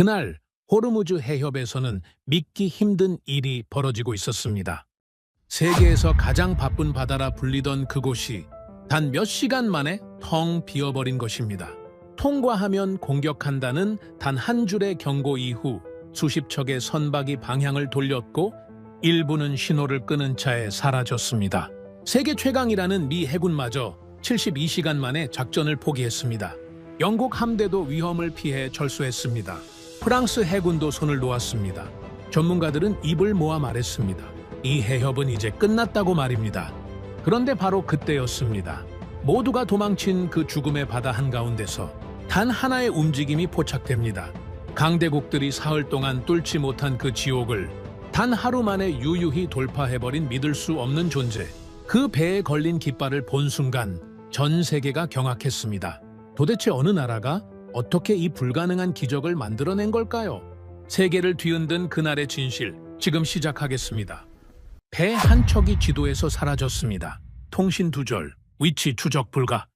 그날 호르무즈 해협에서는 믿기 힘든 일이 벌어지고 있었습니다. 세계에서 가장 바쁜 바다라 불리던 그곳이 단 몇 시간 만에 텅 비어버린 것입니다. 통과하면 공격한다는 단 한 줄의 경고 이후 수십 척의 선박이 방향을 돌렸고 일부는 신호를 끄는 차에 사라졌습니다. 세계 최강이라는 미 해군마저 72시간 만에 작전을 포기했습니다. 영국 함대도 위험을 피해 철수했습니다. 프랑스 해군도 손을 놓았습니다. 전문가들은 입을 모아 말했습니다. 이 해협은 이제 끝났다고 말입니다. 그런데 바로 그때였습니다. 모두가 도망친 그 죽음의 바다 한가운데서 단 하나의 움직임이 포착됩니다. 강대국들이 사흘 동안 뚫지 못한 그 지옥을 단 하루 만에 유유히 돌파해버린 믿을 수 없는 존재. 그 배에 걸린 깃발을 본 순간 전 세계가 경악했습니다. 도대체 어느 나라가 어떻게 이 불가능한 기적을 만들어낸 걸까요? 세계를 뒤흔든 그날의 진실, 지금 시작하겠습니다. 배 한 척이 지도에서 사라졌습니다. 통신 두절, 위치 추적 불가.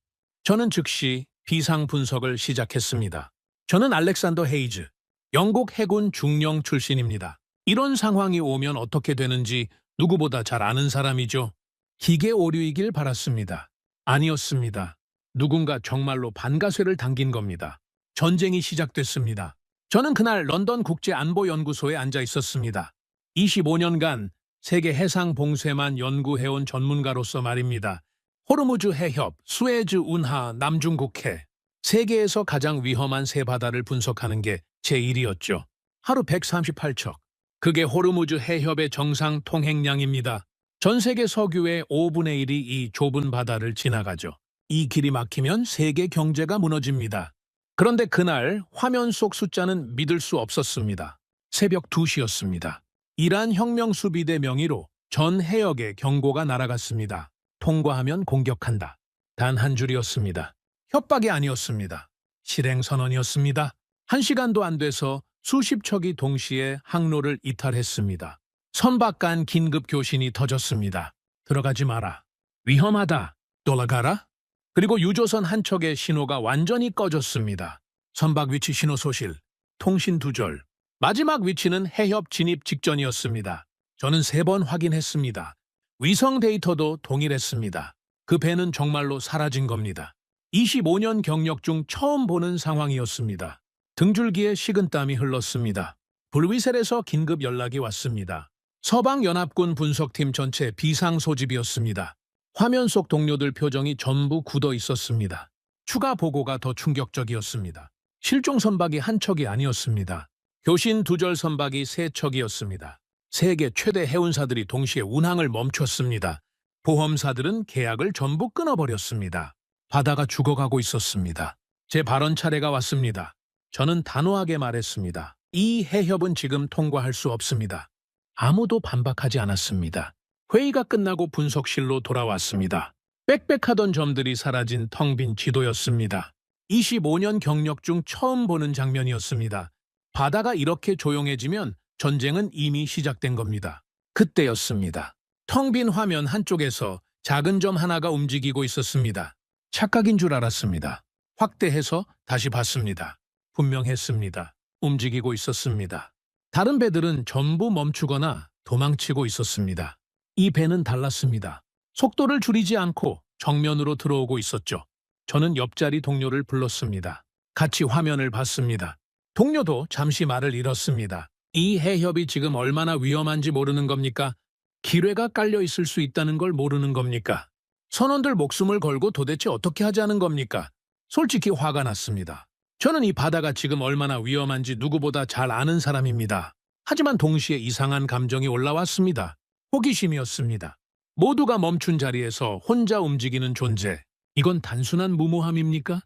저는 즉시 비상 분석을 시작했습니다. 저는 알렉산더 헤이즈, 영국 해군 중령 출신입니다. 이런 상황이 오면 어떻게 되는지 누구보다 잘 아는 사람이죠. 기계 오류이길 바랐습니다. 아니었습니다. 누군가 정말로 반가쇠를 당긴 겁니다. 전쟁이 시작됐습니다. 저는 그날 런던 국제안보연구소에 앉아 있었습니다. 25년간 세계 해상 봉쇄만 연구해온 전문가로서 말입니다. 호르무즈 해협, 수에즈 운하, 남중국해. 세계에서 가장 위험한 세 바다를 분석하는 게 제 일이었죠. 하루 138척. 그게 호르무즈 해협의 정상 통행량입니다. 전 세계 석유의 5분의 1이 이 좁은 바다를 지나가죠. 이 길이 막히면 세계 경제가 무너집니다. 그런데 그날 화면 속 숫자는 믿을 수 없었습니다. 새벽 2시였습니다. 이란 혁명 수비대 명의로 전 해역에 경고가 날아갔습니다. 통과하면 공격한다. 단 한 줄이었습니다. 협박이 아니었습니다. 실행 선언이었습니다. 1시간도 안 돼서 수십 척이 동시에 항로를 이탈했습니다. 선박 간 긴급 교신이 터졌습니다. 들어가지 마라. 위험하다. 돌아가라. 그리고 유조선 한 척의 신호가 완전히 꺼졌습니다. 선박 위치 신호 소실, 통신 두절. 마지막 위치는 해협 진입 직전이었습니다. 저는 3번 확인했습니다. 위성 데이터도 동일했습니다. 그 배는 정말로 사라진 겁니다. 25년 경력 중 처음 보는 상황이었습니다. 등줄기에 식은땀이 흘렀습니다. 불위셀에서 긴급 연락이 왔습니다. 서방연합군 분석팀 전체 비상 소집이었습니다. 화면 속 동료들 표정이 전부 굳어 있었습니다. 추가 보고가 더 충격적이었습니다. 실종 선박이 한 척이 아니었습니다. 교신 두절 선박이 3척이었습니다. 세계 최대 해운사들이 동시에 운항을 멈췄습니다. 보험사들은 계약을 전부 끊어버렸습니다. 바다가 죽어가고 있었습니다. 제 발언 차례가 왔습니다. 저는 단호하게 말했습니다. 이 해협은 지금 통과할 수 없습니다. 아무도 반박하지 않았습니다. 회의가 끝나고 분석실로 돌아왔습니다. 빽빽하던 점들이 사라진 텅 빈 지도였습니다. 25년 경력 중 처음 보는 장면이었습니다. 바다가 이렇게 조용해지면 전쟁은 이미 시작된 겁니다. 그때였습니다. 텅 빈 화면 한쪽에서 작은 점 하나가 움직이고 있었습니다. 착각인 줄 알았습니다. 확대해서 다시 봤습니다. 분명했습니다. 움직이고 있었습니다. 다른 배들은 전부 멈추거나 도망치고 있었습니다. 이 배는 달랐습니다. 속도를 줄이지 않고 정면으로 들어오고 있었죠. 저는 옆자리 동료를 불렀습니다. 같이 화면을 봤습니다. 동료도 잠시 말을 잃었습니다. 이 해협이 지금 얼마나 위험한지 모르는 겁니까? 기뢰가 깔려 있을 수 있다는 걸 모르는 겁니까? 선원들 목숨을 걸고 도대체 어떻게 하자는 겁니까? 솔직히 화가 났습니다. 저는 이 바다가 지금 얼마나 위험한지 누구보다 잘 아는 사람입니다. 하지만 동시에 이상한 감정이 올라왔습니다. 호기심이었습니다. 모두가 멈춘 자리에서 혼자 움직이는 존재. 이건 단순한 무모함입니까?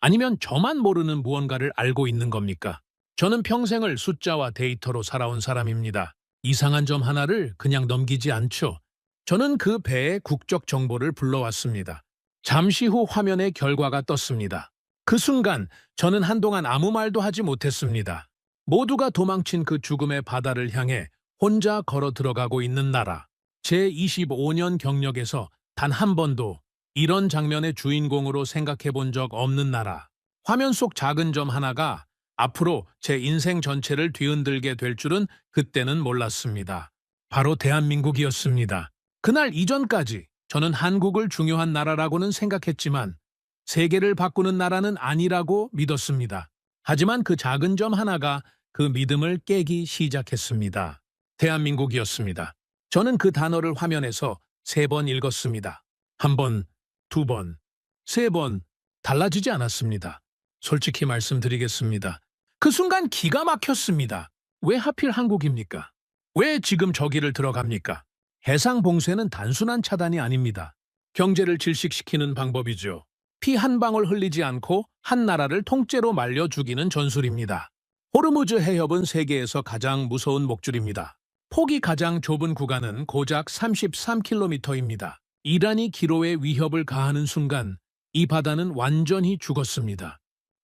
아니면 저만 모르는 무언가를 알고 있는 겁니까? 저는 평생을 숫자와 데이터로 살아온 사람입니다. 이상한 점 하나를 그냥 넘기지 않죠. 저는 그 배의 국적 정보를 불러왔습니다. 잠시 후 화면에 결과가 떴습니다. 그 순간 저는 한동안 아무 말도 하지 못했습니다. 모두가 도망친 그 죽음의 바다를 향해 혼자 걸어 들어가고 있는 나라. 제 25년 경력에서 단 한 번도 이런 장면의 주인공으로 생각해 본 적 없는 나라. 화면 속 작은 점 하나가 앞으로 제 인생 전체를 뒤흔들게 될 줄은 그때는 몰랐습니다. 바로 대한민국이었습니다. 그날 이전까지 저는 한국을 중요한 나라라고는 생각했지만 세계를 바꾸는 나라는 아니라고 믿었습니다. 하지만 그 작은 점 하나가 그 믿음을 깨기 시작했습니다. 대한민국이었습니다. 저는 그 단어를 화면에서 3번 읽었습니다. 1번, 2번, 3번. 달라지지 않았습니다. 솔직히 말씀드리겠습니다. 그 순간 기가 막혔습니다. 왜 하필 한국입니까? 왜 지금 저기를 들어갑니까? 해상 봉쇄는 단순한 차단이 아닙니다. 경제를 질식시키는 방법이죠. 피 한 방울 흘리지 않고 한 나라를 통째로 말려 죽이는 전술입니다. 호르무즈 해협은 세계에서 가장 무서운 목줄입니다. 폭이 가장 좁은 구간은 고작 33km입니다. 이란이 기로에 위협을 가하는 순간 이 바다는 완전히 죽었습니다.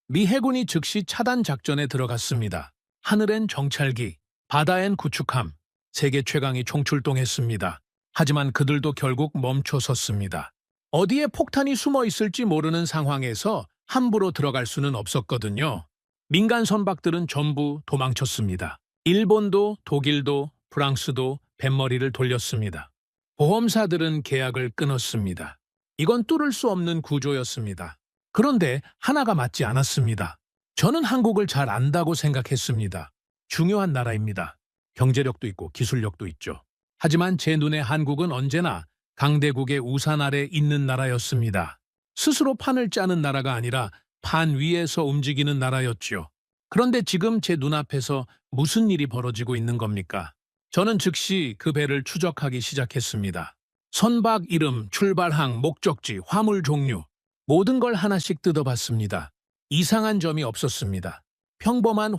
미 해군이 즉시 차단 작전에 들어갔습니다. 하늘엔 정찰기, 바다엔 구축함, 세계 최강이 총출동했습니다. 하지만 그들도 결국 멈춰섰습니다. 어디에 폭탄이 숨어 있을지 모르는 상황에서 함부로 들어갈 수는 없었거든요. 민간 선박들은 전부 도망쳤습니다. 일본도 독일도 프랑스도 뱃머리를 돌렸습니다. 보험사들은 계약을 끊었습니다. 이건 뚫을 수 없는 구조였습니다. 그런데 하나가 맞지 않았습니다. 저는 한국을 잘 안다고 생각했습니다. 중요한 나라입니다. 경제력도 있고 기술력도 있죠. 하지만 제 눈에 한국은 언제나 강대국의 우산 아래 있는 나라였습니다. 스스로 판을 짜는 나라가 아니라 판 위에서 움직이는 나라였죠. 그런데 지금 제 눈앞에서 무슨 일이 벌어지고 있는 겁니까? 저는 즉시 그 배를 추적하기 시작했습니다. 선박 이름, 출발항, 목적지, 화물 종류 모든 걸 하나씩 뜯어봤습니다. 이상한 점이 없었습니다. 평범한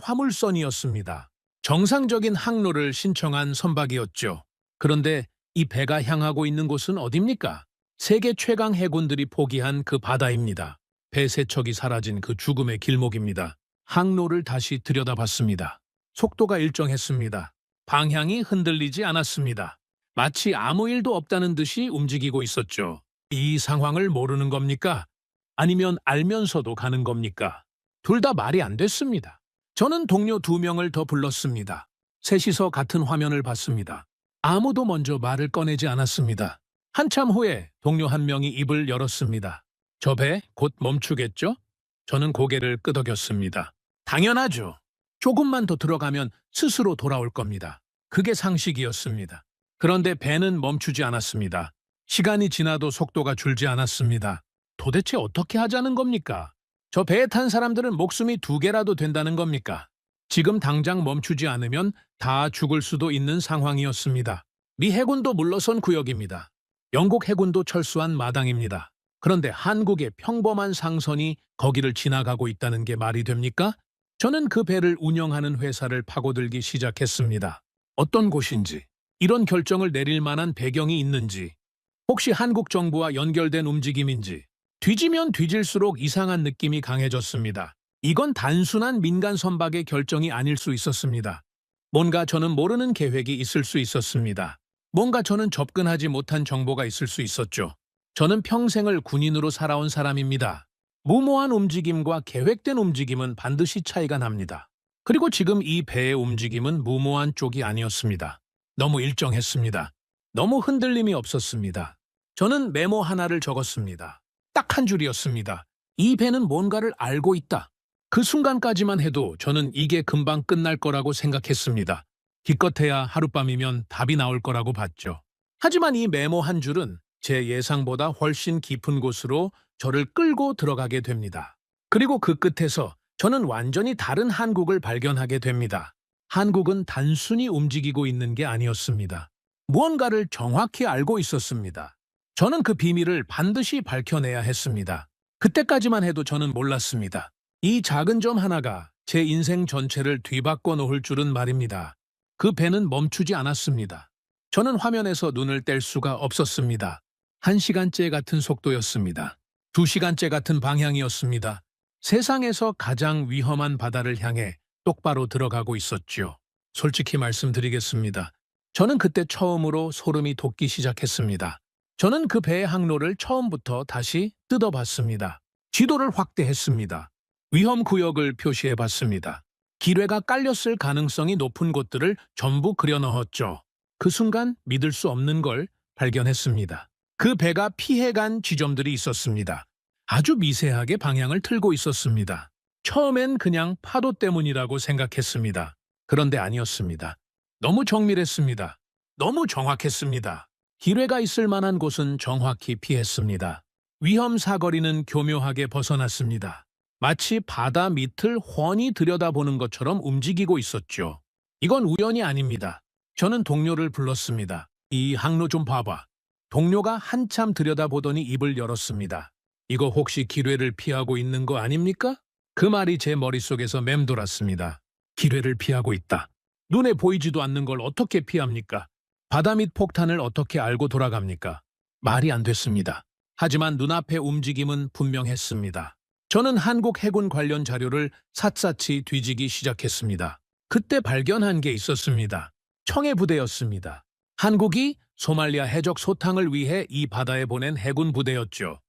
화물선이었습니다. 정상적인 항로를 신청한 선박이었죠. 그런데 이 배가 향하고 있는 곳은 어딥니까? 세계 최강 해군들이 포기한 그 바다입니다. 배 세척이 사라진 그 죽음의 길목입니다. 항로를 다시 들여다봤습니다. 속도가 일정했습니다. 방향이 흔들리지 않았습니다. 마치 아무 일도 없다는 듯이 움직이고 있었죠. 이 상황을 모르는 겁니까? 아니면 알면서도 가는 겁니까? 둘 다 말이 안 됐습니다. 저는 동료 2명을 더 불렀습니다. 셋이서 같은 화면을 봤습니다. 아무도 먼저 말을 꺼내지 않았습니다. 한참 후에 동료 1명이 입을 열었습니다. 저 배 곧 멈추겠죠? 저는 고개를 끄덕였습니다. 당연하죠. 조금만 더 들어가면 스스로 돌아올 겁니다. 그게 상식이었습니다. 그런데 배는 멈추지 않았습니다. 시간이 지나도 속도가 줄지 않았습니다. 도대체 어떻게 하자는 겁니까? 저 배에 탄 사람들은 목숨이 2개라도 된다는 겁니까? 지금 당장 멈추지 않으면 다 죽을 수도 있는 상황이었습니다. 미 해군도 물러선 구역입니다. 영국 해군도 철수한 마당입니다. 그런데 한국의 평범한 상선이 거기를 지나가고 있다는 게 말이 됩니까? 저는 그 배를 운영하는 회사를 파고들기 시작했습니다. 어떤 곳인지, 이런 결정을 내릴 만한 배경이 있는지, 혹시 한국 정부와 연결된 움직임인지, 뒤지면 뒤질수록 이상한 느낌이 강해졌습니다. 이건 단순한 민간 선박의 결정이 아닐 수 있었습니다. 뭔가 저는 모르는 계획이 있을 수 있었습니다. 뭔가 저는 접근하지 못한 정보가 있을 수 있었죠. 저는 평생을 군인으로 살아온 사람입니다. 무모한 움직임과 계획된 움직임은 반드시 차이가 납니다. 그리고 지금 이 배의 움직임은 무모한 쪽이 아니었습니다. 너무 일정했습니다. 너무 흔들림이 없었습니다. 저는 메모 하나를 적었습니다. 딱 한 줄이었습니다. 이 배는 뭔가를 알고 있다. 그 순간까지만 해도 저는 이게 금방 끝날 거라고 생각했습니다. 기껏해야 하룻밤이면 답이 나올 거라고 봤죠. 하지만 이 메모 한 줄은 제 예상보다 훨씬 깊은 곳으로 저를 끌고 들어가게 됩니다. 그리고 그 끝에서 저는 완전히 다른 한국을 발견하게 됩니다. 한국은 단순히 움직이고 있는 게 아니었습니다. 무언가를 정확히 알고 있었습니다. 저는 그 비밀을 반드시 밝혀내야 했습니다. 그때까지만 해도 저는 몰랐습니다. 이 작은 점 하나가 제 인생 전체를 뒤바꿔 놓을 줄은 말입니다. 그 배는 멈추지 않았습니다. 저는 화면에서 눈을 뗄 수가 없었습니다. 1시간째 같은 속도였습니다. 2시간째 같은 방향이었습니다. 세상에서 가장 위험한 바다를 향해 똑바로 들어가고 있었죠. 솔직히 말씀드리겠습니다. 저는 그때 처음으로 소름이 돋기 시작했습니다. 저는 그 배의 항로를 처음부터 다시 뜯어봤습니다. 지도를 확대했습니다. 위험 구역을 표시해봤습니다. 기뢰가 깔렸을 가능성이 높은 곳들을 전부 그려 넣었죠. 그 순간 믿을 수 없는 걸 발견했습니다. 그 배가 피해간 지점들이 있었습니다. 아주 미세하게 방향을 틀고 있었습니다. 처음엔 그냥 파도 때문이라고 생각했습니다. 그런데 아니었습니다. 너무 정밀했습니다. 너무 정확했습니다. 기뢰가 있을 만한 곳은 정확히 피했습니다. 위험 사거리는 교묘하게 벗어났습니다. 마치 바다 밑을 훤히 들여다보는 것처럼 움직이고 있었죠. 이건 우연이 아닙니다. 저는 동료를 불렀습니다. 이 항로 좀 봐봐. 동료가 한참 들여다보더니 입을 열었습니다. 이거 혹시 기뢰를 피하고 있는 거 아닙니까? 그 말이 제 머릿속에서 맴돌았습니다. 기뢰를 피하고 있다. 눈에 보이지도 않는 걸 어떻게 피합니까? 바다 밑 폭탄을 어떻게 알고 돌아갑니까? 말이 안 됐습니다. 하지만 눈앞의 움직임은 분명했습니다. 저는 한국 해군 관련 자료를 샅샅이 뒤지기 시작했습니다. 그때 발견한 게 있었습니다. 청해 부대였습니다. 한국이 소말리아 해적 소탕을 위해 이 바다에 보낸 해군 부대였죠.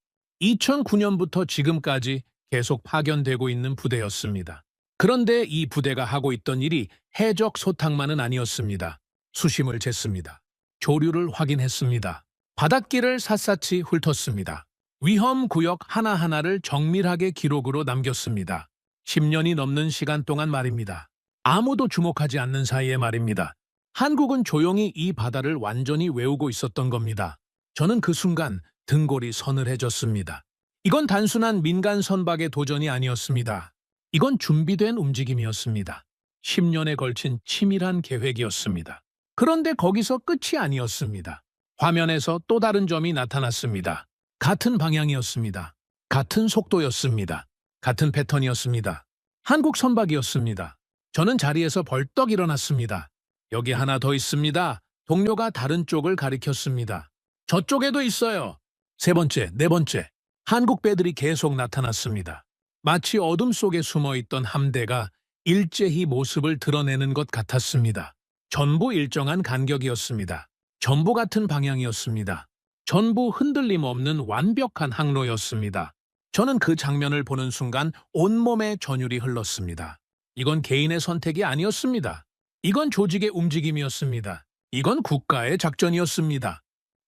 2009년부터 지금까지 계속 파견되고 있는 부대였습니다. 그런데 이 부대가 하고 있던 일이 해적 소탕만은 아니었습니다. 수심을 쟀습니다. 조류를 확인했습니다. 바닷길을 샅샅이 훑었습니다. 위험 구역 하나하나를 정밀하게 기록으로 남겼습니다. 10년이 넘는 시간 동안 말입니다. 아무도 주목하지 않는 사이에 말입니다. 한국은 조용히 이 바다를 완전히 외우고 있었던 겁니다. 저는 그 순간 등골이 서늘해졌습니다. 이건 단순한 민간 선박의 도전이 아니었습니다. 이건 준비된 움직임이었습니다. 10년에 걸친 치밀한 계획이었습니다. 그런데 거기서 끝이 아니었습니다. 화면에서 또 다른 점이 나타났습니다. 같은 방향이었습니다. 같은 속도였습니다. 같은 패턴이었습니다. 한국 선박이었습니다. 저는 자리에서 벌떡 일어났습니다. 여기 하나 더 있습니다. 동료가 다른 쪽을 가리켰습니다. 저쪽에도 있어요. 세 번째, 네 번째. 한국 배들이 계속 나타났습니다. 마치 어둠 속에 숨어있던 함대가 일제히 모습을 드러내는 것 같았습니다. 전부 일정한 간격이었습니다. 전부 같은 방향이었습니다. 전부 흔들림 없는 완벽한 항로였습니다. 저는 그 장면을 보는 순간 온몸에 전율이 흘렀습니다. 이건 개인의 선택이 아니었습니다. 이건 조직의 움직임이었습니다. 이건 국가의 작전이었습니다.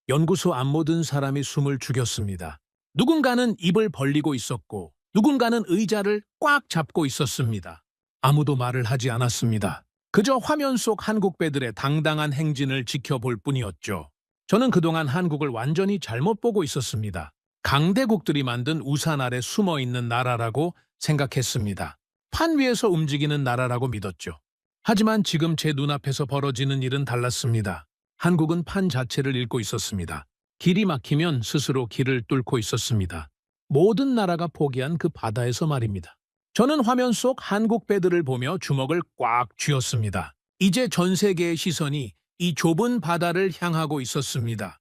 연구소 안 모든 사람이 숨을 죽였습니다. 누군가는 입을 벌리고 있었고 누군가는 의자를 꽉 잡고 있었습니다. 아무도 말을 하지 않았습니다. 그저 화면 속 한국 배들의 당당한 행진을 지켜볼 뿐이었죠. 저는 그동안 한국을 완전히 잘못 보고 있었습니다. 강대국들이 만든 우산 아래 숨어있는 나라라고 생각했습니다. 판 위에서 움직이는 나라라고 믿었죠. 하지만 지금 제 눈앞에서 벌어지는 일은 달랐습니다. 한국은 판 자체를 읽고 있었습니다. 길이 막히면 스스로 길을 뚫고 있었습니다. 모든 나라가 포기한 그 바다에서 말입니다. 저는 화면 속 한국 배들을 보며 주먹을 꽉 쥐었습니다. 이제 전 세계의 시선이 이 좁은 바다를 향하고 있었습니다.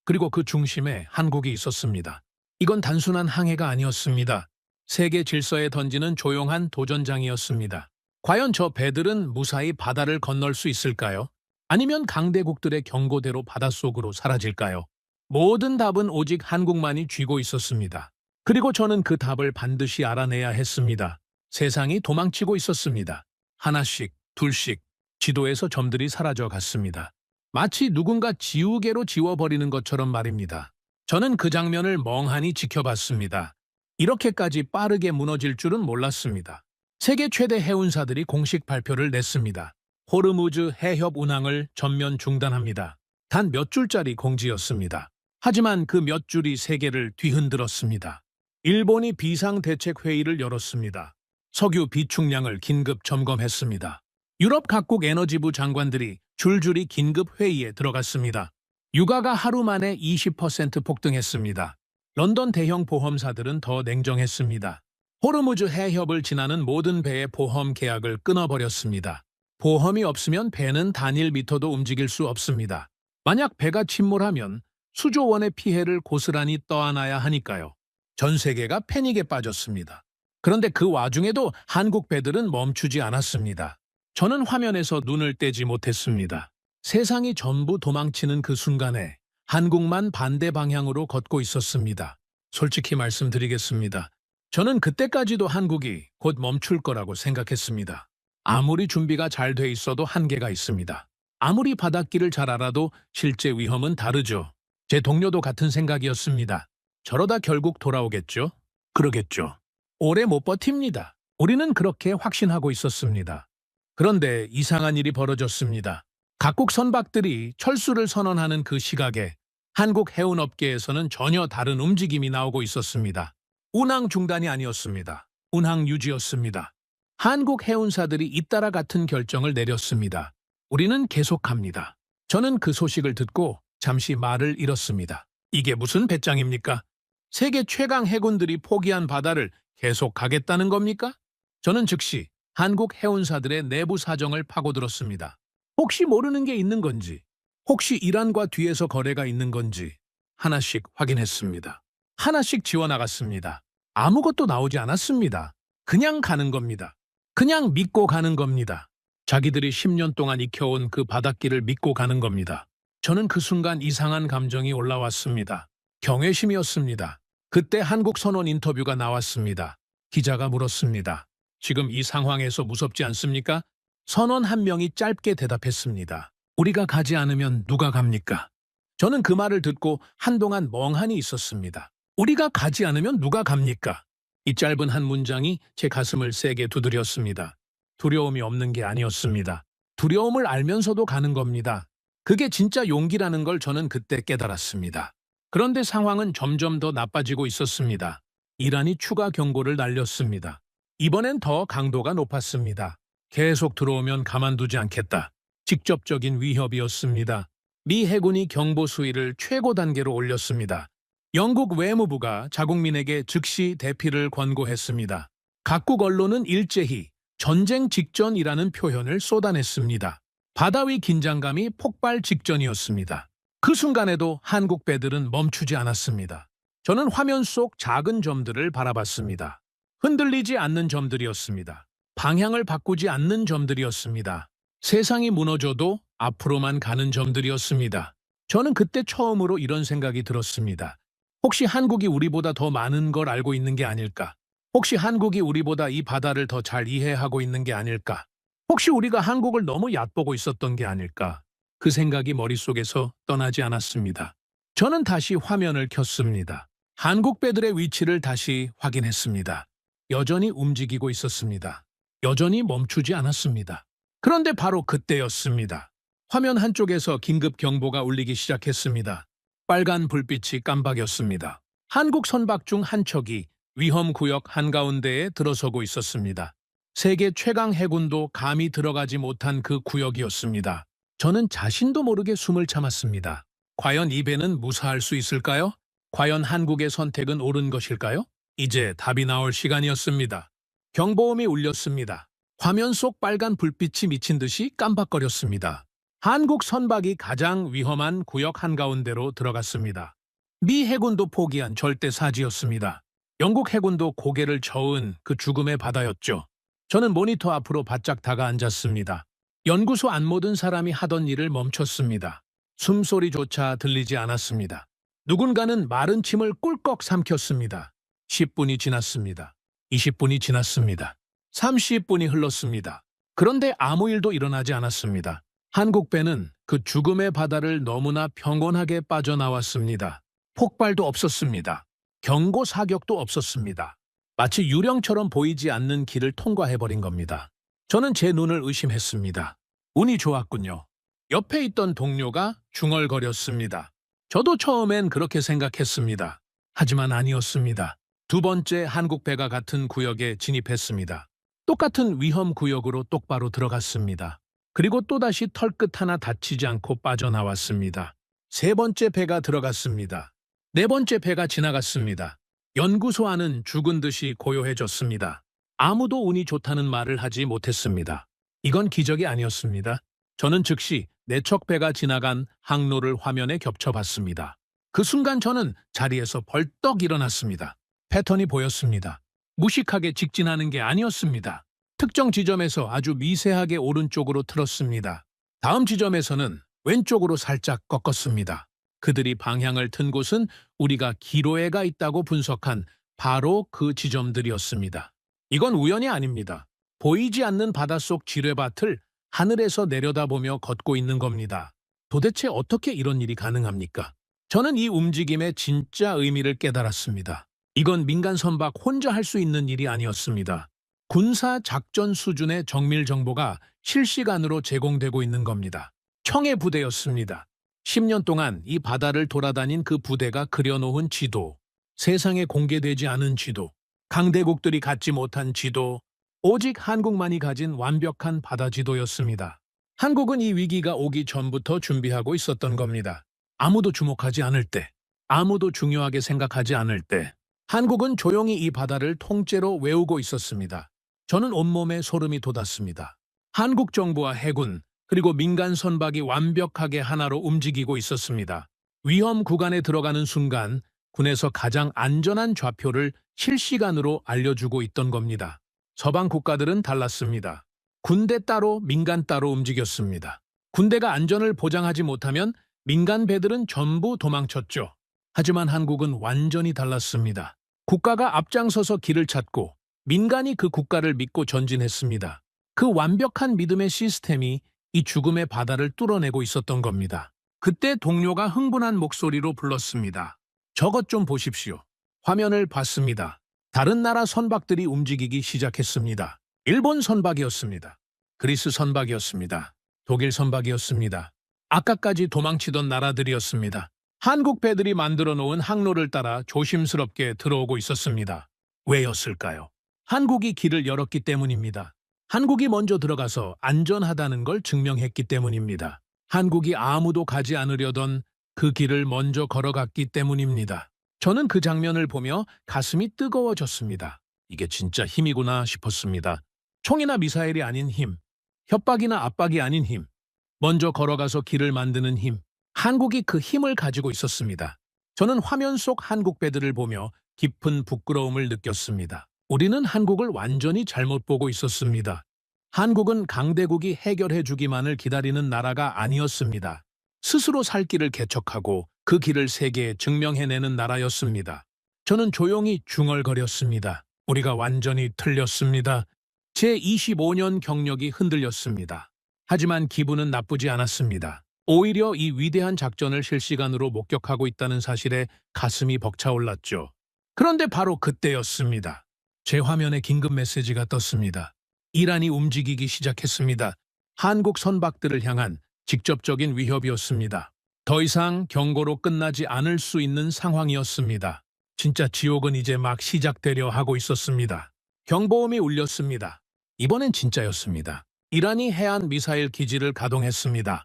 그리고 그 중심에 한국이 있었습니다. 이건 단순한 항해가 아니었습니다. 세계 질서에 던지는 조용한 도전장이었습니다. 과연 저 배들은 무사히 바다를 건널 수 있을까요? 아니면 강대국들의 경고대로 바닷속으로 사라질까요? 모든 답은 오직 한국만이 쥐고 있었습니다. 그리고 저는 그 답을 반드시 알아내야 했습니다. 세상이 도망치고 있었습니다. 하나씩, 둘씩 지도에서 점들이 사라져 갔습니다. 마치 누군가 지우개로 지워버리는 것처럼 말입니다. 저는 그 장면을 멍하니 지켜봤습니다. 이렇게까지 빠르게 무너질 줄은 몰랐습니다. 세계 최대 해운사들이 공식 발표를 냈습니다. 호르무즈 해협 운항을 전면 중단합니다. 단 몇 줄짜리 공지였습니다. 하지만 그 몇 줄이 세계를 뒤흔들었습니다. 일본이 비상대책회의를 열었습니다. 석유 비축량을 긴급 점검했습니다. 유럽 각국 에너지부 장관들이 줄줄이 긴급 회의에 들어갔습니다. 유가가 하루 만에 20% 폭등했습니다. 런던 대형 보험사들은 더 냉정했습니다. 호르무즈 해협을 지나는 모든 배의 보험 계약을 끊어버렸습니다. 보험이 없으면 배는 단일 미터도 움직일 수 없습니다. 만약 배가 침몰하면 수조 원의 피해를 고스란히 떠안아야 하니까요. 전 세계가 패닉에 빠졌습니다. 그런데 그 와중에도 한국 배들은 멈추지 않았습니다. 저는 화면에서 눈을 떼지 못했습니다. 세상이 전부 도망치는 그 순간에 한국만 반대 방향으로 걷고 있었습니다. 솔직히 말씀드리겠습니다. 저는 그때까지도 한국이 곧 멈출 거라고 생각했습니다. 아무리 준비가 잘 돼 있어도 한계가 있습니다. 아무리 바닷길을 잘 알아도 실제 위험은 다르죠. 제 동료도 같은 생각이었습니다. 저러다 결국 돌아오겠죠? 그러겠죠. 오래 못 버팁니다. 우리는 그렇게 확신하고 있었습니다. 그런데 이상한 일이 벌어졌습니다. 각국 선박들이 철수를 선언하는 그 시각에 한국 해운업계에서는 전혀 다른 움직임이 나오고 있었습니다. 운항 중단이 아니었습니다. 운항 유지였습니다. 한국 해운사들이 잇따라 같은 결정을 내렸습니다. 우리는 계속합니다. 저는 그 소식을 듣고 잠시 말을 잃었습니다. 이게 무슨 배짱입니까? 세계 최강 해군들이 포기한 바다를 계속 가겠다는 겁니까? 저는 즉시 한국 해운사들의 내부 사정을 파고들었습니다. 혹시 모르는 게 있는 건지, 혹시 이란과 뒤에서 거래가 있는 건지 하나씩 확인했습니다. 하나씩 지워나갔습니다. 아무것도 나오지 않았습니다. 그냥 가는 겁니다. 그냥 믿고 가는 겁니다. 자기들이 10년 동안 익혀온 그 바닷길을 믿고 가는 겁니다. 저는 그 순간 이상한 감정이 올라왔습니다. 경외심이었습니다. 그때 한국 선원 인터뷰가 나왔습니다. 기자가 물었습니다. 지금 이 상황에서 무섭지 않습니까? 선원 한 명이 짧게 대답했습니다. 우리가 가지 않으면 누가 갑니까? 저는 그 말을 듣고 한동안 멍하니 있었습니다. 우리가 가지 않으면 누가 갑니까? 이 짧은 한 문장이 제 가슴을 세게 두드렸습니다. 두려움이 없는 게 아니었습니다. 두려움을 알면서도 가는 겁니다. 그게 진짜 용기라는 걸 저는 그때 깨달았습니다. 그런데 상황은 점점 더 나빠지고 있었습니다. 이란이 추가 경고를 날렸습니다. 이번엔 더 강도가 높았습니다. 계속 들어오면 가만두지 않겠다. 직접적인 위협이었습니다. 미 해군이 경보 수위를 최고 단계로 올렸습니다. 영국 외무부가 자국민에게 즉시 대피를 권고했습니다. 각국 언론은 일제히 전쟁 직전이라는 표현을 쏟아냈습니다. 바다 위 긴장감이 폭발 직전이었습니다. 그 순간에도 한국 배들은 멈추지 않았습니다. 저는 화면 속 작은 점들을 바라봤습니다. 흔들리지 않는 점들이었습니다. 방향을 바꾸지 않는 점들이었습니다. 세상이 무너져도 앞으로만 가는 점들이었습니다. 저는 그때 처음으로 이런 생각이 들었습니다. 혹시 한국이 우리보다 더 많은 걸 알고 있는 게 아닐까? 혹시 한국이 우리보다 이 바다를 더 잘 이해하고 있는 게 아닐까? 혹시 우리가 한국을 너무 얕보고 있었던 게 아닐까? 그 생각이 머릿속에서 떠나지 않았습니다. 저는 다시 화면을 켰습니다. 한국 배들의 위치를 다시 확인했습니다. 여전히 움직이고 있었습니다. 여전히 멈추지 않았습니다. 그런데 바로 그때였습니다. 화면 한쪽에서 긴급 경보가 울리기 시작했습니다. 빨간 불빛이 깜박였습니다. 한국 선박 중 한 척이 위험구역 한가운데에 들어서고 있었습니다. 세계 최강 해군도 감히 들어가지 못한 그 구역이었습니다. 저는 자신도 모르게 숨을 참았습니다. 과연 이 배는 무사할 수 있을까요? 과연 한국의 선택은 옳은 것일까요? 이제 답이 나올 시간이었습니다. 경보음이 울렸습니다. 화면 속 빨간 불빛이 미친 듯이 깜박거렸습니다. 한국 선박이 가장 위험한 구역 한가운데로 들어갔습니다. 미 해군도 포기한 절대사지였습니다. 영국 해군도 고개를 저은 그 죽음의 바다였죠. 저는 모니터 앞으로 바짝 다가앉았습니다. 연구소 안 모든 사람이 하던 일을 멈췄습니다. 숨소리조차 들리지 않았습니다. 누군가는 마른 침을 꿀꺽 삼켰습니다. 10분이 지났습니다. 20분이 지났습니다. 30분이 흘렀습니다. 그런데 아무 일도 일어나지 않았습니다. 한국 배는 그 죽음의 바다를 너무나 평온하게 빠져나왔습니다. 폭발도 없었습니다. 경고 사격도 없었습니다. 마치 유령처럼 보이지 않는 길을 통과해버린 겁니다. 저는 제 눈을 의심했습니다. 운이 좋았군요. 옆에 있던 동료가 중얼거렸습니다. 저도 처음엔 그렇게 생각했습니다. 하지만 아니었습니다. 두 번째 한국 배가 같은 구역에 진입했습니다. 똑같은 위험 구역으로 똑바로 들어갔습니다. 그리고 또다시 털끝 하나 다치지 않고 빠져나왔습니다. 세 번째 배가 들어갔습니다. 네 번째 배가 지나갔습니다. 연구소 안은 죽은 듯이 고요해졌습니다. 아무도 운이 좋다는 말을 하지 못했습니다. 이건 기적이 아니었습니다. 저는 즉시 네 척 배가 지나간 항로를 화면에 겹쳐봤습니다. 그 순간 저는 자리에서 벌떡 일어났습니다. 패턴이 보였습니다. 무식하게 직진하는 게 아니었습니다. 특정 지점에서 아주 미세하게 오른쪽으로 틀었습니다. 다음 지점에서는 왼쪽으로 살짝 꺾었습니다. 그들이 방향을 튼 곳은 우리가 기로에가 있다고 분석한 바로 그 지점들이었습니다. 이건 우연이 아닙니다. 보이지 않는 바닷속 지뢰밭을 하늘에서 내려다보며 걷고 있는 겁니다. 도대체 어떻게 이런 일이 가능합니까? 저는 이 움직임의 진짜 의미를 깨달았습니다. 이건 민간 선박 혼자 할 수 있는 일이 아니었습니다. 군사 작전 수준의 정밀 정보가 실시간으로 제공되고 있는 겁니다. 청해 부대였습니다. 10년 동안 이 바다를 돌아다닌 그 부대가 그려놓은 지도, 세상에 공개되지 않은 지도, 강대국들이 갖지 못한 지도, 오직 한국만이 가진 완벽한 바다 지도였습니다. 한국은 이 위기가 오기 전부터 준비하고 있었던 겁니다. 아무도 주목하지 않을 때, 아무도 중요하게 생각하지 않을 때, 한국은 조용히 이 바다를 통째로 외우고 있었습니다. 저는 온몸에 소름이 돋았습니다. 한국 정부와 해군, 그리고 민간 선박이 완벽하게 하나로 움직이고 있었습니다. 위험 구간에 들어가는 순간 군에서 가장 안전한 좌표를 실시간으로 알려주고 있던 겁니다. 서방 국가들은 달랐습니다. 군대 따로 민간 따로 움직였습니다. 군대가 안전을 보장하지 못하면 민간 배들은 전부 도망쳤죠. 하지만 한국은 완전히 달랐습니다. 국가가 앞장서서 길을 찾고 민간이 그 국가를 믿고 전진했습니다. 그 완벽한 믿음의 시스템이 이 죽음의 바다를 뚫어내고 있었던 겁니다. 그때 동료가 흥분한 목소리로 불렀습니다. 저것 좀 보십시오. 화면을 봤습니다. 다른 나라 선박들이 움직이기 시작했습니다. 일본 선박이었습니다. 그리스 선박이었습니다. 독일 선박이었습니다. 아까까지 도망치던 나라들이었습니다. 한국 배들이 만들어 놓은 항로를 따라 조심스럽게 들어오고 있었습니다. 왜였을까요? 한국이 길을 열었기 때문입니다. 한국이 먼저 들어가서 안전하다는 걸 증명했기 때문입니다. 한국이 아무도 가지 않으려던 그 길을 먼저 걸어갔기 때문입니다. 저는 그 장면을 보며 가슴이 뜨거워졌습니다. 이게 진짜 힘이구나 싶었습니다. 총이나 미사일이 아닌 힘, 협박이나 압박이 아닌 힘, 먼저 걸어가서 길을 만드는 힘, 한국이 그 힘을 가지고 있었습니다. 저는 화면 속 한국 배들을 보며 깊은 부끄러움을 느꼈습니다. 우리는 한국을 완전히 잘못 보고 있었습니다. 한국은 강대국이 해결해 주기만을 기다리는 나라가 아니었습니다. 스스로 살 길을 개척하고 그 길을 세계에 증명해내는 나라였습니다. 저는 조용히 중얼거렸습니다. 우리가 완전히 틀렸습니다. 제 25년 경력이 흔들렸습니다. 하지만 기분은 나쁘지 않았습니다. 오히려 이 위대한 작전을 실시간으로 목격하고 있다는 사실에 가슴이 벅차올랐죠. 그런데 바로 그때였습니다. 제 화면에 긴급 메시지가 떴습니다. 이란이 움직이기 시작했습니다. 한국 선박들을 향한 직접적인 위협이었습니다. 더 이상 경고로 끝나지 않을 수 있는 상황이었습니다. 진짜 지옥은 이제 막 시작되려 하고 있었습니다. 경보음이 울렸습니다. 이번엔 진짜였습니다. 이란이 해안 미사일 기지를 가동했습니다.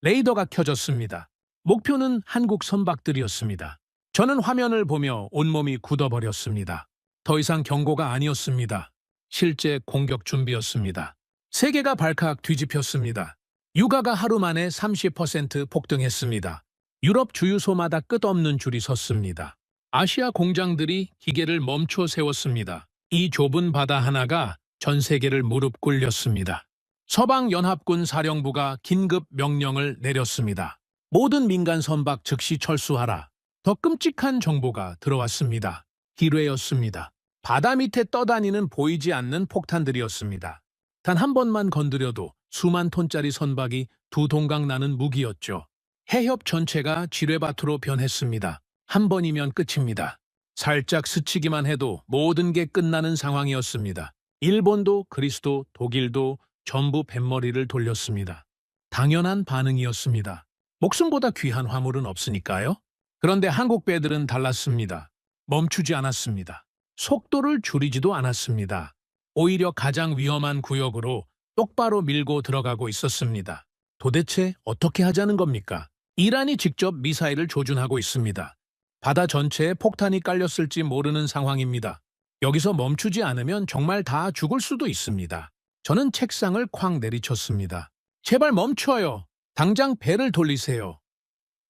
레이더가 켜졌습니다. 목표는 한국 선박들이었습니다. 저는 화면을 보며 온몸이 굳어버렸습니다. 더 이상 경고가 아니었습니다. 실제 공격 준비였습니다. 세계가 발칵 뒤집혔습니다. 유가가 하루 만에 30% 폭등했습니다. 유럽 주유소마다 끝없는 줄이 섰습니다. 아시아 공장들이 기계를 멈춰 세웠습니다. 이 좁은 바다 하나가 전 세계를 무릎 꿇렸습니다. 서방연합군 사령부가 긴급 명령을 내렸습니다. 모든 민간 선박 즉시 철수하라. 더 끔찍한 정보가 들어왔습니다. 기뢰였습니다. 바다 밑에 떠다니는 보이지 않는 폭탄들이었습니다. 단 한 번만 건드려도 수만 톤짜리 선박이 두 동강 나는 무기였죠. 해협 전체가 지뢰밭으로 변했습니다. 한 번이면 끝입니다. 살짝 스치기만 해도 모든 게 끝나는 상황이었습니다. 일본도 그리스도 독일도 전부 뱃머리를 돌렸습니다. 당연한 반응이었습니다. 목숨보다 귀한 화물은 없으니까요. 그런데 한국 배들은 달랐습니다. 멈추지 않았습니다. 속도를 줄이지도 않았습니다. 오히려 가장 위험한 구역으로 똑바로 밀고 들어가고 있었습니다. 도대체 어떻게 하자는 겁니까? 이란이 직접 미사일을 조준하고 있습니다. 바다 전체에 폭탄이 깔렸을지 모르는 상황입니다. 여기서 멈추지 않으면 정말 다 죽을 수도 있습니다. 저는 책상을 쾅 내리쳤습니다. 제발 멈춰요. 당장 배를 돌리세요.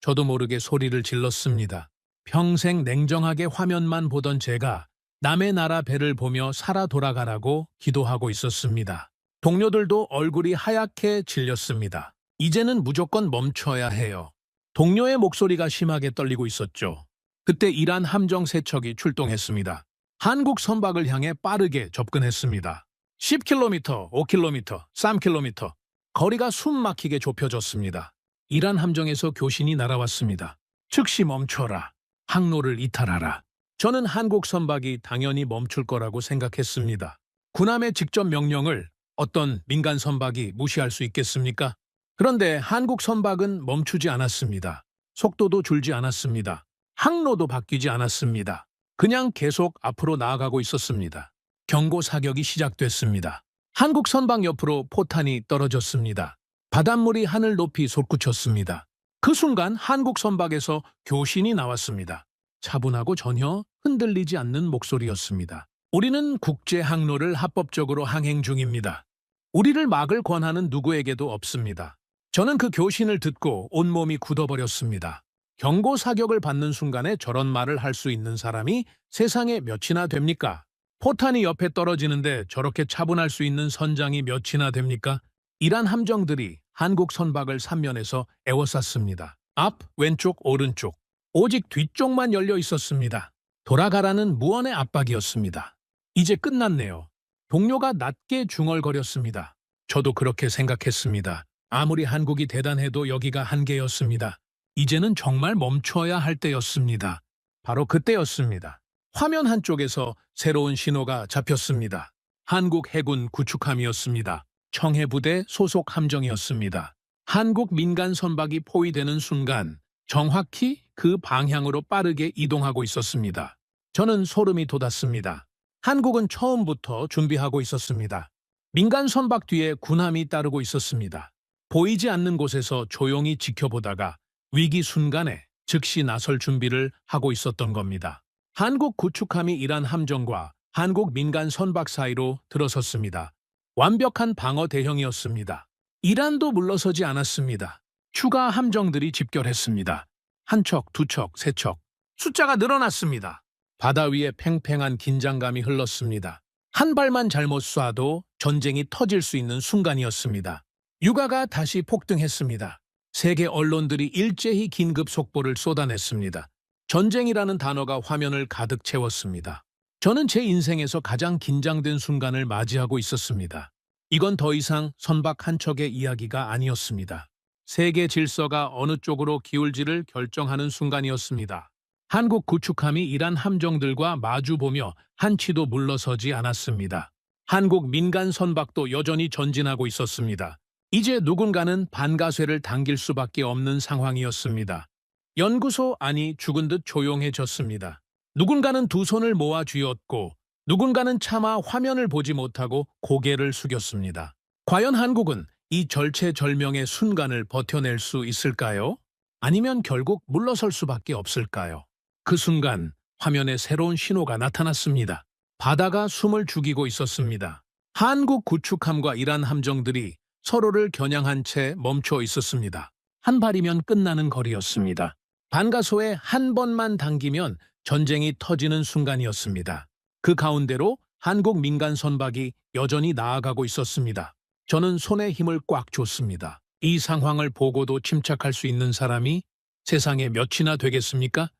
저도 모르게 소리를 질렀습니다. 평생 냉정하게 화면만 보던 제가 남의 나라 배를 보며 살아 돌아가라고 기도하고 있었습니다. 동료들도 얼굴이 하얗게 질렸습니다. 이제는 무조건 멈춰야 해요. 동료의 목소리가 심하게 떨리고 있었죠. 그때 이란 함정 세척이 출동했습니다. 한국 선박을 향해 빠르게 접근했습니다. 10km, 5km, 3km. 거리가 숨 막히게 좁혀졌습니다. 이란 함정에서 교신이 날아왔습니다. 즉시 멈춰라. 항로를 이탈하라. 저는 한국 선박이 당연히 멈출 거라고 생각했습니다. 군함의 직접 명령을 어떤 민간 선박이 무시할 수 있겠습니까? 그런데 한국 선박은 멈추지 않았습니다. 속도도 줄지 않았습니다. 항로도 바뀌지 않았습니다. 그냥 계속 앞으로 나아가고 있었습니다. 경고 사격이 시작됐습니다. 한국 선박 옆으로 포탄이 떨어졌습니다. 바닷물이 하늘 높이 솟구쳤습니다. 그 순간 한국 선박에서 교신이 나왔습니다. 차분하고 전혀 흔들리지 않는 목소리였습니다. 우리는 국제 항로를 합법적으로 항행 중입니다. 우리를 막을 권한은 누구에게도 없습니다. 저는 그 교신을 듣고 온몸이 굳어버렸습니다. 경고 사격을 받는 순간에 저런 말을 할 수 있는 사람이 세상에 몇이나 됩니까? 포탄이 옆에 떨어지는데 저렇게 차분할 수 있는 선장이 몇이나 됩니까? 이란 함정들이 한국 선박을 삼면에서 에워쌌습니다. 앞, 왼쪽, 오른쪽. 오직 뒤쪽만 열려 있었습니다. 돌아가라는 무언의 압박이었습니다. 이제 끝났네요. 동료가 낮게 중얼거렸습니다. 저도 그렇게 생각했습니다. 아무리 한국이 대단해도 여기가 한계였습니다. 이제는 정말 멈춰야 할 때였습니다. 바로 그때였습니다. 화면 한쪽에서 새로운 신호가 잡혔습니다. 한국 해군 구축함이었습니다. 청해부대 소속 함정이었습니다. 한국 민간 선박이 포위되는 순간 정확히 그 방향으로 빠르게 이동하고 있었습니다. 저는 소름이 돋았습니다. 한국은 처음부터 준비하고 있었습니다. 민간 선박 뒤에 군함이 따르고 있었습니다. 보이지 않는 곳에서 조용히 지켜보다가 위기 순간에 즉시 나설 준비를 하고 있었던 겁니다. 한국 구축함이 이란 함정과 한국 민간 선박 사이로 들어섰습니다. 완벽한 방어 대형이었습니다. 이란도 물러서지 않았습니다. 추가 함정들이 집결했습니다. 한 척, 두 척, 세 척. 숫자가 늘어났습니다. 바다 위에 팽팽한 긴장감이 흘렀습니다. 한 발만 잘못 쏴도 전쟁이 터질 수 있는 순간이었습니다. 유가가 다시 폭등했습니다. 세계 언론들이 일제히 긴급 속보를 쏟아냈습니다. 전쟁이라는 단어가 화면을 가득 채웠습니다. 저는 제 인생에서 가장 긴장된 순간을 맞이하고 있었습니다. 이건 더 이상 선박 한 척의 이야기가 아니었습니다. 세계 질서가 어느 쪽으로 기울지를 결정하는 순간이었습니다. 한국 구축함이 이란 함정들과 마주보며 한치도 물러서지 않았습니다. 한국 민간 선박도 여전히 전진하고 있었습니다. 이제 누군가는 반가쇠를 당길 수밖에 없는 상황이었습니다. 연구소 안이 죽은 듯 조용해졌습니다. 누군가는 두 손을 모아 쥐었고 누군가는 차마 화면을 보지 못하고 고개를 숙였습니다. 과연 한국은 이 절체절명의 순간을 버텨낼 수 있을까요? 아니면 결국 물러설 수밖에 없을까요? 그 순간 화면에 새로운 신호가 나타났습니다. 바다가 숨을 죽이고 있었습니다. 한국 구축함과 이란 함정들이 서로를 겨냥한 채 멈춰 있었습니다. 한 발이면 끝나는 거리였습니다. 반가소에 한 번만 당기면 전쟁이 터지는 순간이었습니다. 그 가운데로 한국 민간 선박이 여전히 나아가고 있었습니다. 저는 손에 힘을 꽉 줬습니다. 이 상황을 보고도 침착할 수 있는 사람이 세상에 몇이나 되겠습니까?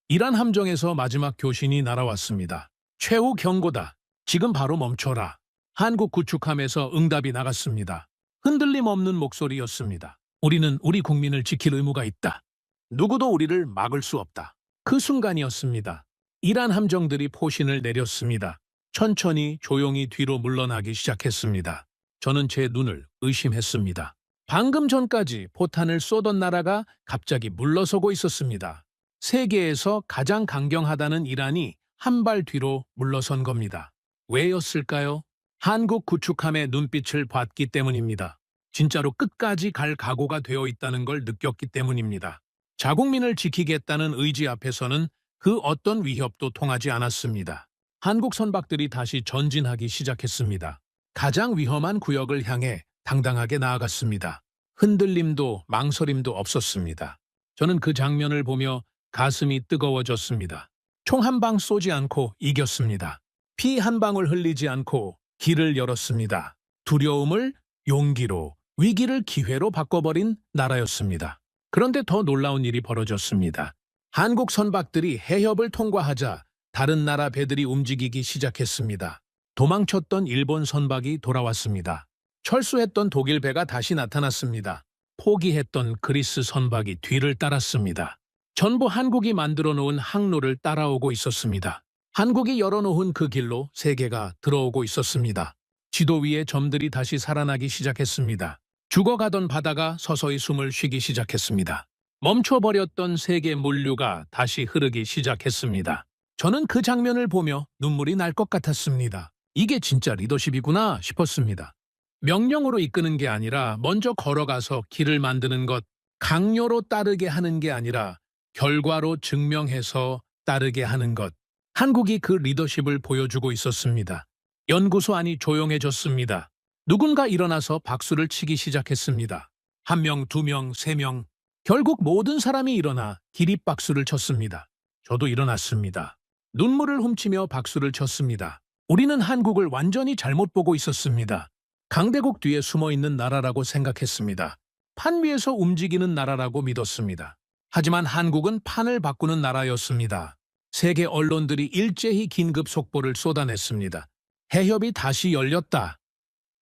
이란 함정에서 마지막 교신이 날아왔습니다. 최후 경고다. 지금 바로 멈춰라. 한국 구축함에서 응답이 나갔습니다. 흔들림 없는 목소리였습니다. 우리는 우리 국민을 지킬 의무가 있다. 누구도 우리를 막을 수 없다. 그 순간이었습니다. 이란 함정들이 포신을 내렸습니다. 천천히 조용히 뒤로 물러나기 시작했습니다. 저는 제 눈을 의심했습니다. 방금 전까지 포탄을 쏘던 나라가 갑자기 물러서고 있었습니다. 세계에서 가장 강경하다는 이란이 한 발 뒤로 물러선 겁니다. 왜였을까요? 한국 구축함의 눈빛을 봤기 때문입니다. 진짜로 끝까지 갈 각오가 되어 있다는 걸 느꼈기 때문입니다. 자국민을 지키겠다는 의지 앞에서는 그 어떤 위협도 통하지 않았습니다. 한국 선박들이 다시 전진하기 시작했습니다. 가장 위험한 구역을 향해 당당하게 나아갔습니다. 흔들림도 망설임도 없었습니다. 저는 그 장면을 보며 가슴이 뜨거워졌습니다. 총 한 방 쏘지 않고 이겼습니다. 피 한 방울 흘리지 않고 길을 열었습니다. 두려움을 용기로, 위기를 기회로 바꿔버린 나라였습니다. 그런데 더 놀라운 일이 벌어졌습니다. 한국 선박들이 해협을 통과하자 다른 나라 배들이 움직이기 시작했습니다. 도망쳤던 일본 선박이 돌아왔습니다. 철수했던 독일 배가 다시 나타났습니다. 포기했던 그리스 선박이 뒤를 따랐습니다. 전부 한국이 만들어 놓은 항로를 따라오고 있었습니다. 한국이 열어놓은 그 길로 세계가 들어오고 있었습니다. 지도 위의 점들이 다시 살아나기 시작했습니다. 죽어가던 바다가 서서히 숨을 쉬기 시작했습니다. 멈춰버렸던 세계 물류가 다시 흐르기 시작했습니다. 저는 그 장면을 보며 눈물이 날 것 같았습니다. 이게 진짜 리더십이구나 싶었습니다. 명령으로 이끄는 게 아니라 먼저 걸어가서 길을 만드는 것, 강요로 따르게 하는 게 아니라 결과로 증명해서 따르게 하는 것. 한국이 그 리더십을 보여주고 있었습니다. 연구소 안이 조용해졌습니다. 누군가 일어나서 박수를 치기 시작했습니다. 1명, 2명, 3명. 결국 모든 사람이 일어나 기립박수를 쳤습니다. 저도 일어났습니다. 눈물을 훔치며 박수를 쳤습니다. 우리는 한국을 완전히 잘못 보고 있었습니다. 강대국 뒤에 숨어있는 나라라고 생각했습니다. 판 위에서 움직이는 나라라고 믿었습니다. 하지만 한국은 판을 바꾸는 나라였습니다. 세계 언론들이 일제히 긴급 속보를 쏟아냈습니다. 해협이 다시 열렸다.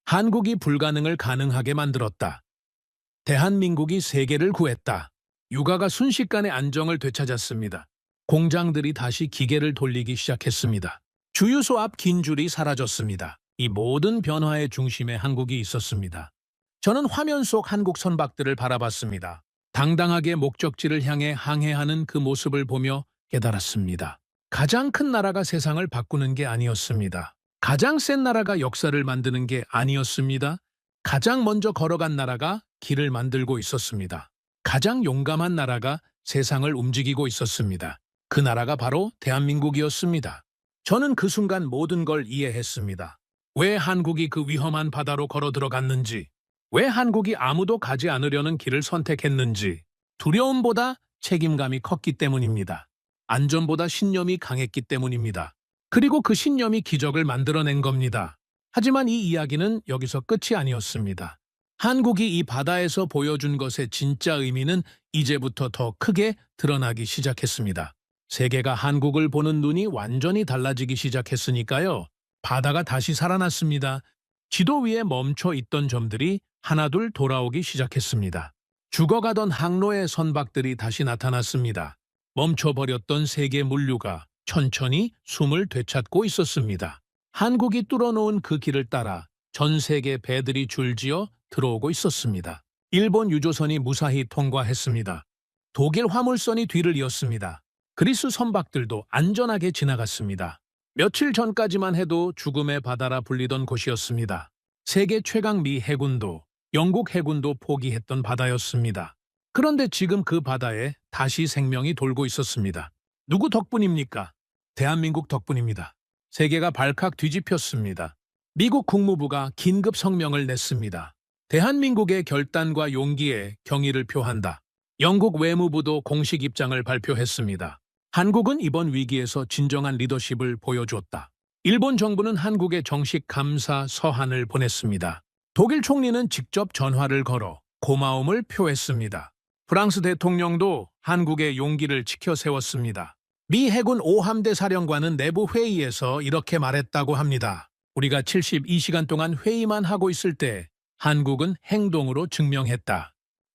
한국이 불가능을 가능하게 만들었다. 대한민국이 세계를 구했다. 육아가 순식간에 안정을 되찾았습니다. 공장들이 다시 기계를 돌리기 시작했습니다. 주유소 앞 긴 줄이 사라졌습니다. 이 모든 변화의 중심에 한국이 있었습니다. 저는 화면 속 한국 선박들을 바라봤습니다. 당당하게 목적지를 향해 항해하는 그 모습을 보며 깨달았습니다. 가장 큰 나라가 세상을 바꾸는 게 아니었습니다. 가장 센 나라가 역사를 만드는 게 아니었습니다. 가장 먼저 걸어간 나라가 길을 만들고 있었습니다. 가장 용감한 나라가 세상을 움직이고 있었습니다. 그 나라가 바로 대한민국이었습니다. 저는 그 순간 모든 걸 이해했습니다. 왜 한국이 그 위험한 바다로 걸어 들어갔는지, 왜 한국이 아무도 가지 않으려는 길을 선택했는지, 두려움보다 책임감이 컸기 때문입니다. 안전보다 신념이 강했기 때문입니다. 그리고 그 신념이 기적을 만들어낸 겁니다. 하지만 이 이야기는 여기서 끝이 아니었습니다. 한국이 이 바다에서 보여준 것의 진짜 의미는 이제부터 더 크게 드러나기 시작했습니다. 세계가 한국을 보는 눈이 완전히 달라지기 시작했으니까요. 바다가 다시 살아났습니다. 지도 위에 멈춰 있던 점들이 하나둘 돌아오기 시작했습니다. 죽어가던 항로의 선박들이 다시 나타났습니다. 멈춰버렸던 세계 물류가 천천히 숨을 되찾고 있었습니다. 한국이 뚫어놓은 그 길을 따라 전 세계 배들이 줄지어 들어오고 있었습니다. 일본 유조선이 무사히 통과했습니다. 독일 화물선이 뒤를 이었습니다. 그리스 선박들도 안전하게 지나갔습니다. 며칠 전까지만 해도 죽음의 바다라 불리던 곳이었습니다. 세계 최강 미 해군도, 영국 해군도 포기했던 바다였습니다. 그런데 지금 그 바다에 다시 생명이 돌고 있었습니다. 누구 덕분입니까? 대한민국 덕분입니다. 세계가 발칵 뒤집혔습니다. 미국 국무부가 긴급 성명을 냈습니다. 대한민국의 결단과 용기에 경의를 표한다. 영국 외무부도 공식 입장을 발표했습니다. 한국은 이번 위기에서 진정한 리더십을 보여줬다. 일본 정부는 한국에 정식 감사 서한을 보냈습니다. 독일 총리는 직접 전화를 걸어 고마움을 표했습니다. 프랑스 대통령도 한국의 용기를 지켜 세웠습니다. 미 해군 5함대 사령관은 내부 회의에서 이렇게 말했다고 합니다. 우리가 72시간 동안 회의만 하고 있을 때 한국은 행동으로 증명했다.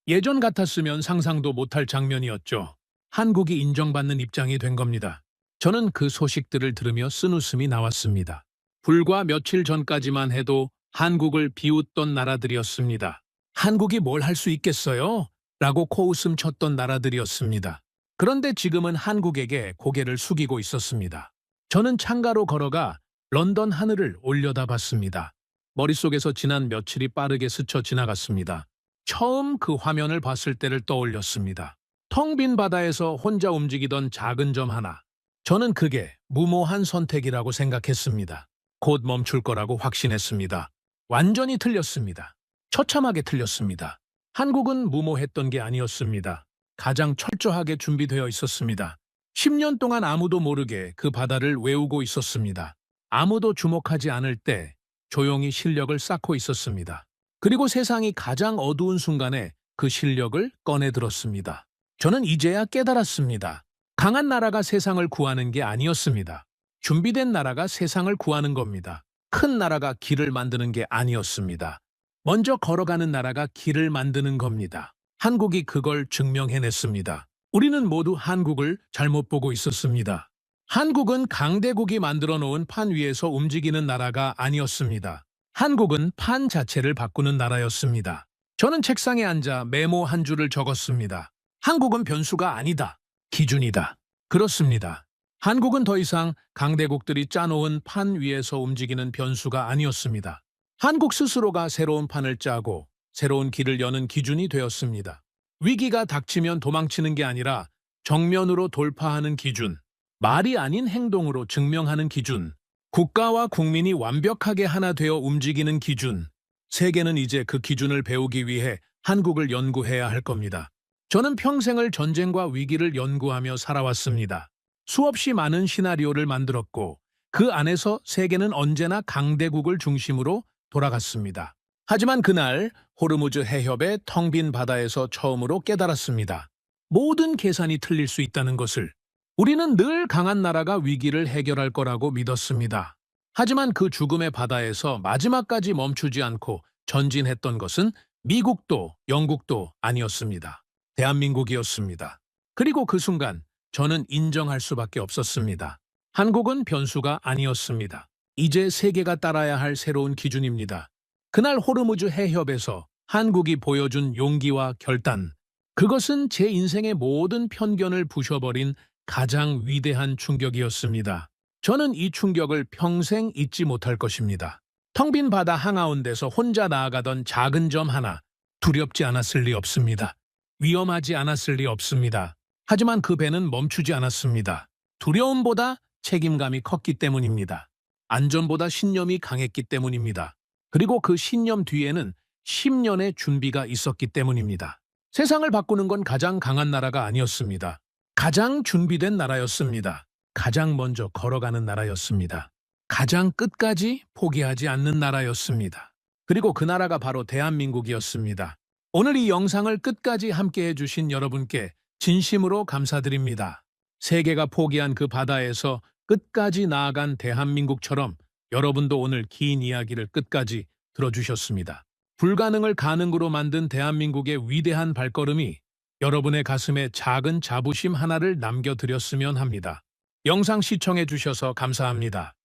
예전 같았으면 상상도 못할 장면이었죠. 한국이 인정받는 입장이 된 겁니다. 저는 그 소식들을 들으며 쓴웃음이 나왔습니다. 불과 며칠 전까지만 해도 한국을 비웃던 나라들이었습니다. 한국이 뭘 할 수 있겠어요? 라고 코웃음 쳤던 나라들이었습니다. 그런데 지금은 한국에게 고개를 숙이고 있었습니다. 저는 창가로 걸어가 런던 하늘을 올려다봤습니다. 머릿속에서 지난 며칠이 빠르게 스쳐 지나갔습니다. 처음 그 화면을 봤을 때를 떠올렸습니다. 텅 빈 바다에서 혼자 움직이던 작은 점 하나. 저는 그게 무모한 선택이라고 생각했습니다. 곧 멈출 거라고 확신했습니다. 완전히 틀렸습니다. 처참하게 틀렸습니다. 한국은 무모했던 게 아니었습니다. 가장 철저하게 준비되어 있었습니다. 10년 동안 아무도 모르게 그 바다를 외우고 있었습니다. 아무도 주목하지 않을 때 조용히 실력을 쌓고 있었습니다. 그리고 세상이 가장 어두운 순간에 그 실력을 꺼내들었습니다. 저는 이제야 깨달았습니다. 강한 나라가 세상을 구하는 게 아니었습니다. 준비된 나라가 세상을 구하는 겁니다. 큰 나라가 길을 만드는 게 아니었습니다. 먼저 걸어가는 나라가 길을 만드는 겁니다. 한국이 그걸 증명해냈습니다. 우리는 모두 한국을 잘못 보고 있었습니다. 한국은 강대국이 만들어 놓은 판 위에서 움직이는 나라가 아니었습니다. 한국은 판 자체를 바꾸는 나라였습니다. 저는 책상에 앉아 메모 한 줄을 적었습니다. 한국은 변수가 아니다. 기준이다. 그렇습니다. 한국은 더 이상 강대국들이 짜놓은 판 위에서 움직이는 변수가 아니었습니다. 한국 스스로가 새로운 판을 짜고 새로운 길을 여는 기준이 되었습니다. 위기가 닥치면 도망치는 게 아니라 정면으로 돌파하는 기준, 말이 아닌 행동으로 증명하는 기준, 국가와 국민이 완벽하게 하나 되어 움직이는 기준, 세계는 이제 그 기준을 배우기 위해 한국을 연구해야 할 겁니다. 저는 평생을 전쟁과 위기를 연구하며 살아왔습니다. 수없이 많은 시나리오를 만들었고 그 안에서 세계는 언제나 강대국을 중심으로 돌아갔습니다. 하지만 그날 호르무즈 해협의 텅 빈 바다에서 처음으로 깨달았습니다. 모든 계산이 틀릴 수 있다는 것을. 우리는 늘 강한 나라가 위기를 해결할 거라고 믿었습니다. 하지만 그 죽음의 바다에서 마지막까지 멈추지 않고 전진했던 것은 미국도 영국도 아니었습니다. 대한민국이었습니다. 그리고 그 순간 저는 인정할 수밖에 없었습니다. 한국은 변수가 아니었습니다. 이제 세계가 따라야 할 새로운 기준입니다. 그날 호르무즈 해협에서 한국이 보여준 용기와 결단, 그것은 제 인생의 모든 편견을 부셔버린 가장 위대한 충격이었습니다. 저는 이 충격을 평생 잊지 못할 것입니다. 텅 빈 바다 한가운데서 혼자 나아가던 작은 점 하나, 두렵지 않았을 리 없습니다. 위험하지 않았을 리 없습니다. 하지만 그 배는 멈추지 않았습니다. 두려움보다 책임감이 컸기 때문입니다. 안전보다 신념이 강했기 때문입니다. 그리고 그 신념 뒤에는 10년의 준비가 있었기 때문입니다. 세상을 바꾸는 건 가장 강한 나라가 아니었습니다. 가장 준비된 나라였습니다. 가장 먼저 걸어가는 나라였습니다. 가장 끝까지 포기하지 않는 나라였습니다. 그리고 그 나라가 바로 대한민국이었습니다. 오늘 이 영상을 끝까지 함께해 주신 여러분께 진심으로 감사드립니다. 세계가 포기한 그 바다에서 끝까지 나아간 대한민국처럼 여러분도 오늘 긴 이야기를 끝까지 들어주셨습니다. 불가능을 가능으로 만든 대한민국의 위대한 발걸음이 여러분의 가슴에 작은 자부심 하나를 남겨드렸으면 합니다. 영상 시청해 주셔서 감사합니다.